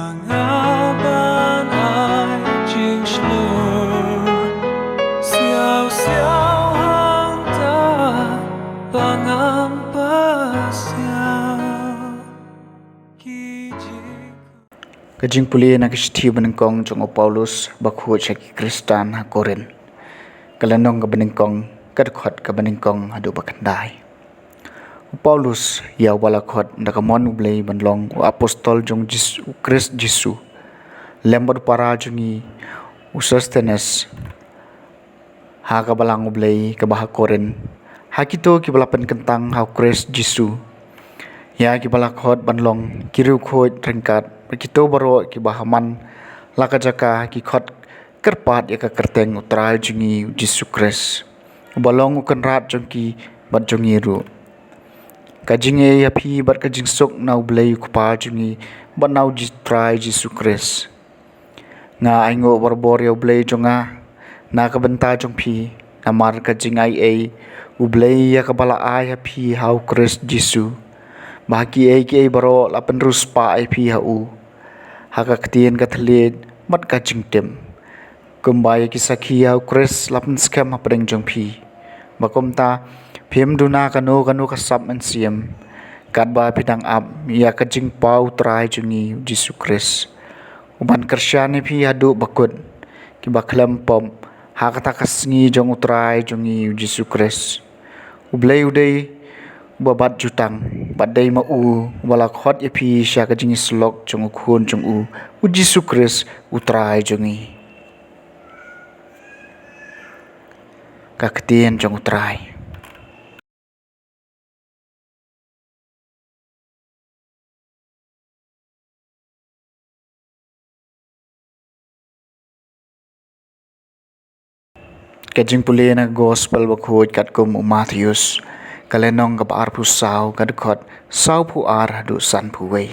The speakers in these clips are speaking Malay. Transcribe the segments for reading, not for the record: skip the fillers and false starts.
ban ai chinh slur xiao xiao hang ta bangam pa xiao ki Ka Jingpule na kishthi BANYNGKONG jong Paulus bakhu chaki Kristan ha Korinth kalanong ka BANYNGKONG kadkhot ka BANYNGKONG adu bakandai Paulus ya wala khot ndakamon ublei banlong o apostol jong Jisu lembod para jongi Sosthenes ha ka balang ublei ka bah Korinth ha kito ki balapan kentang ha Jisu ya ki balak khot banlong kiru khoj rengkat kita baro ki bahaman laka jaka ki khot kerpat ya ka kerteng utrai jungi Yesus Kristus balong ukan rat jongki bat jongi ru kajinge ya phi bat kajing sok nau blai kupa jungi bat nau trai Yesus Kristus nga aingo barbor ya blai jonga na ka benta jong phi namar kajing ai ublai ya ka bala ai ya phi hau Kristus Yesu baki ki baro lapen ruspa ai phi hau haka ketien kathlid mat ka jingtem kumbai ki sakhi hau Kristus lapen skam apeng jong phi bakom ta phim duna kanu kasap an siam kat ba pidang ap ya ka jing pau trai jungi Yesus Kristus uban kersyane phi hadu bakut ki baklam pom hakata kasngi jong utrai jungi Yesus Kristus ublei udai babat jutang badai ma u wala khot epi sha ka jing slok jong khun jong u Yesus Kristus utrai jongi ka ketien jong utrai ka Jingpule na gospel bakhoj kat kum Matheus kalenong ka Ba-Arphew-Wei kadkhot sau phu ar hadu san phu wei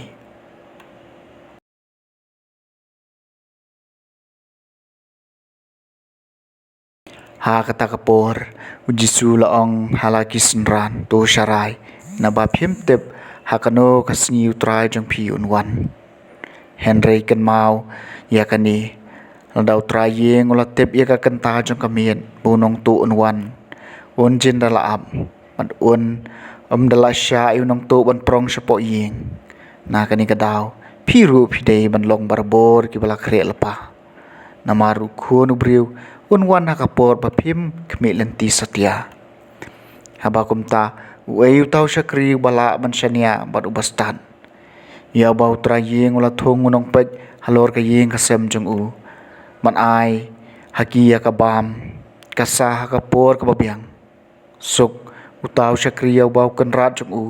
ha kata kapor ujisu laong halaki senran to syarai na ba phim tep hakano kasngi utrai jong phi unwan Henry kan mau ya kani ladau trai yeng ula tep ya ka kanta jong kamien bunong tu unwan jin dala ap mat dala sya nong tu ban prong sapo yeng na kani kadau phiru phidei ban long barbor ki bala khre lapa namaru khun ubriu unwan hakapor ba phim khmi lenti satya habakum ta uei tau syakri bala ban syania bat ubastan ya bau trayeng ula thong unong pek halor ka yeng kasem jong u man ai hakia ka bam kasa hakapor ka babiang suk utau syakri ya bau kan rat jong u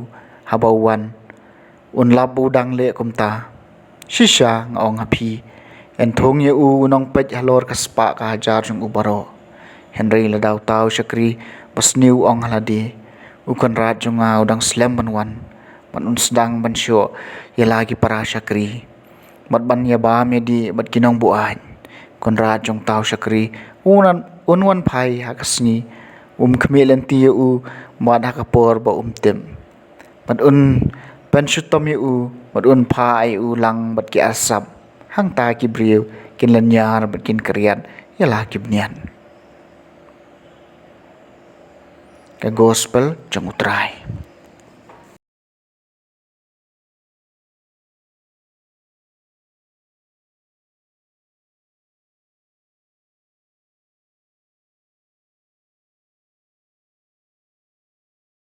habauan labu dang le kumta shisha ngaong hapi en thong ye u nong pej halor kaspa ka hajar jong u baro Henry ladau tau syakri pasniu ong haladi ukan rat jong au dang slam banwan man sedang ban syo ya lagi para syakri mat ban ya ba me di bat kinong buan kon rat jong tau syakri unwan phai hakasni khmelen ti u mat hakapor ba tem mat pen shutom u mat phai u lang bat ki asap hang ta ki briu kin lanyar bat kin kriat yalah ki bnian ka gospel jong utrai